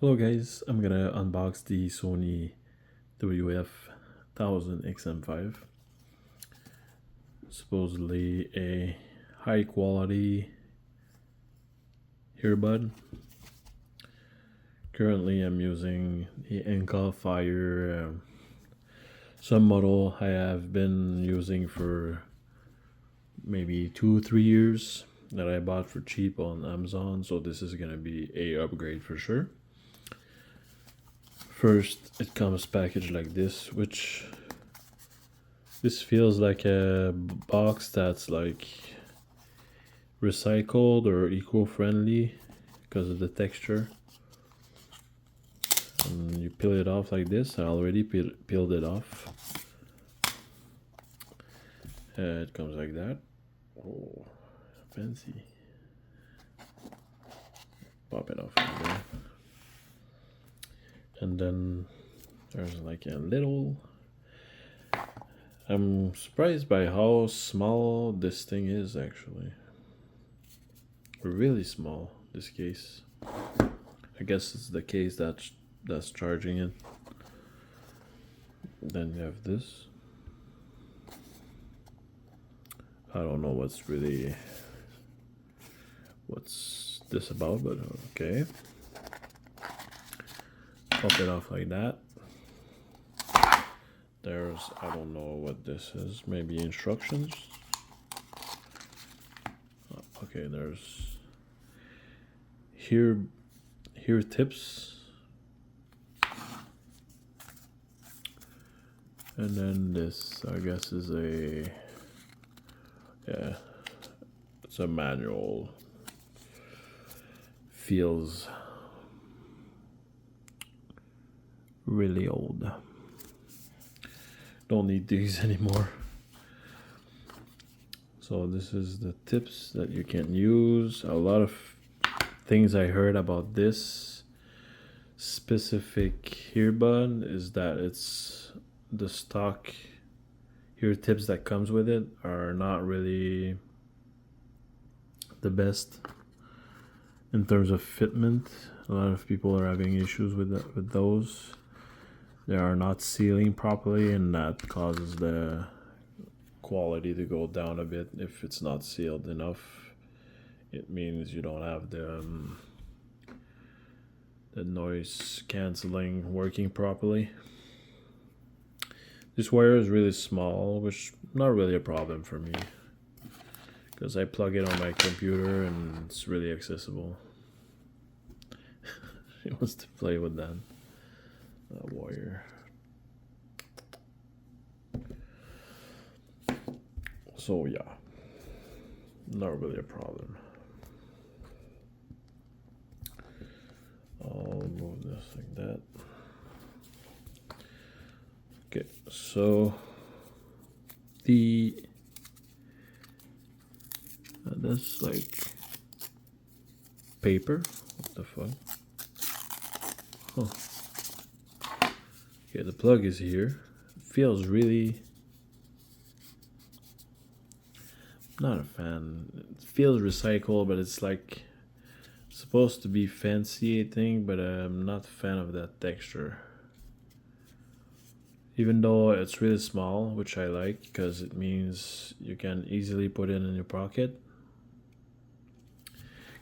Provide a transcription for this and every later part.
Hello guys, I'm gonna unbox the Sony WF-1000XM5. Supposedly a high quality earbud. Currently I'm using the Enka Fire, some model I have been using for maybe 2-3 years that I bought for cheap on Amazon, so this is gonna be a upgrade for sure. First, it comes packaged like this, which this feels like a box that's like recycled or eco-friendly because of the texture. And you peel it off like this. I already peeled it off. It comes like that. Oh, fancy. Pop it off like that. And then there's like a little. I'm surprised by how small this thing is actually. Really small, this case. I guess it's the case that's charging it. Then you have this. I don't know what's this about, but okay. Pop it off like that. There's, I don't know what this is, maybe instructions. Okay, there's here tips, and then this I guess is it's a manual. Feels really old. Don't need these anymore. So this is the tips that you can use. A lot of things I heard about this specific earbud is that it's the stock ear tips that comes with it are not really the best in terms of fitment. A lot of people are having issues with those. They are not sealing properly, and that causes the quality to go down a bit. If it's not sealed enough, it means you don't have the noise canceling working properly. This wire is really small, which not really a problem for me because I plug it on my computer and it's really accessible. She wants to play with that wire. So yeah, not really a problem. I'll move this like that. Okay, so that's like paper. What the fuck? Huh. Okay, the plug is here. It feels really. Not a fan. It feels recycled, but it's like supposed to be fancy, I think, but I'm not a fan of that texture. Even though it's really small, which I like because it means you can easily put it in your pocket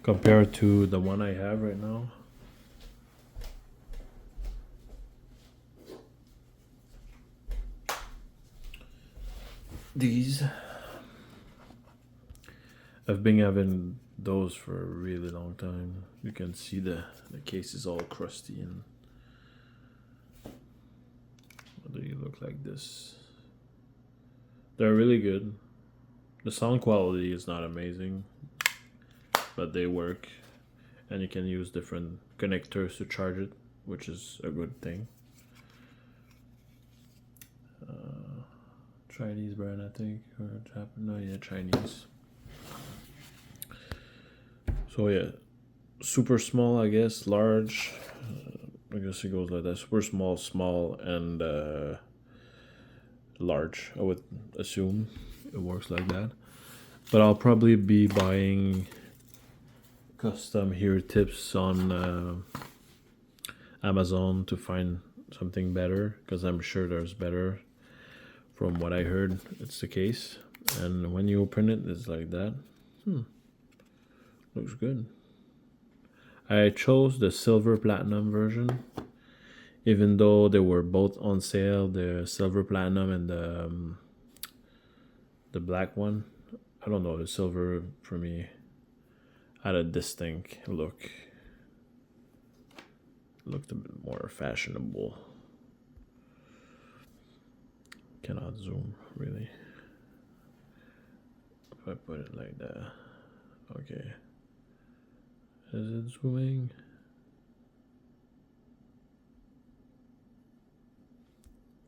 compared to the one I have right now. These, I've been having those for a really long time. You can see the case is all crusty and they look like this. They're really good. The sound quality is not amazing, but they work, and you can use different connectors to charge it, which is a good thing. Chinese brand, I think, or Japan? No, yeah, Chinese. So yeah, super small, I guess, large. I guess it goes like that: super small, small, and large. I would assume it works like that. But I'll probably be buying custom ear tips on Amazon to find something better, because I'm sure there's better. From what I heard, it's the case. And when you open it, it's like that. Looks good. I chose the silver platinum version, even though they were both on sale, the silver platinum and the black one. I don't know, the silver for me had a distinct look. Looked a bit more fashionable. Cannot zoom really. If I put it like that. Okay. Is it zooming?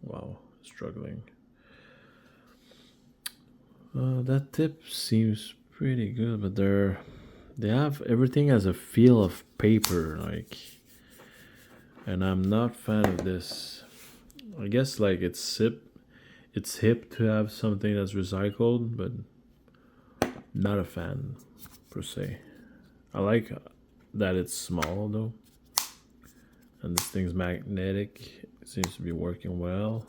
Wow, struggling. That tip seems pretty good, but they have everything as a feel of paper, like, and I'm not fan of this. I guess like it's hip to have something that's recycled, but not a fan per se. I like that it's small though, and this thing's magnetic. It seems to be working well.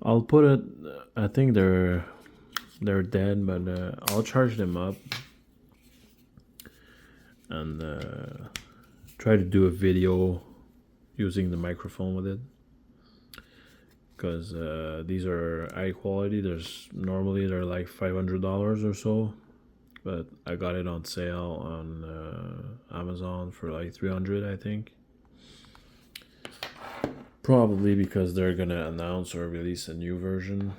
I'll put it. I think they're dead, but I'll charge them up and try to do a video using the microphone with it, because these are high quality. Normally they're like $500 or so, but I got it on sale on Amazon for like $300, I think. Probably because they're gonna announce or release a new version.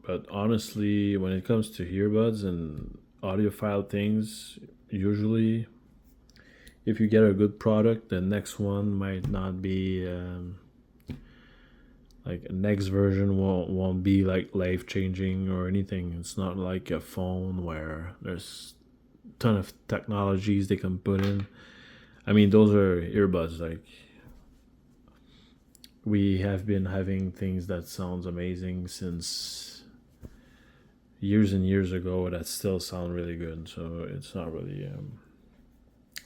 But honestly, when it comes to earbuds and audiophile things, usually if you get a good product, the next one might not be like a next version won't be like life changing or anything. It's not like a phone where there's a ton of technologies they can put in. I mean, those are earbuds. Like, we have been having things that sounds amazing since years and years ago that still sound really good. So it's not really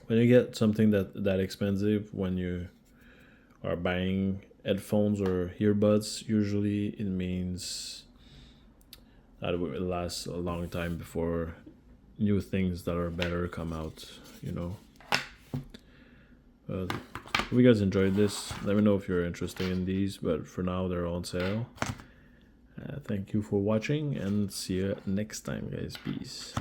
when you get something that expensive, when you are buying headphones or earbuds, usually it means that it will last a long time before new things that are better come out, you know. If you guys enjoyed this, let me know if you're interested in these, but for now they're on sale. Thank you for watching, and see you next time, guys. Peace.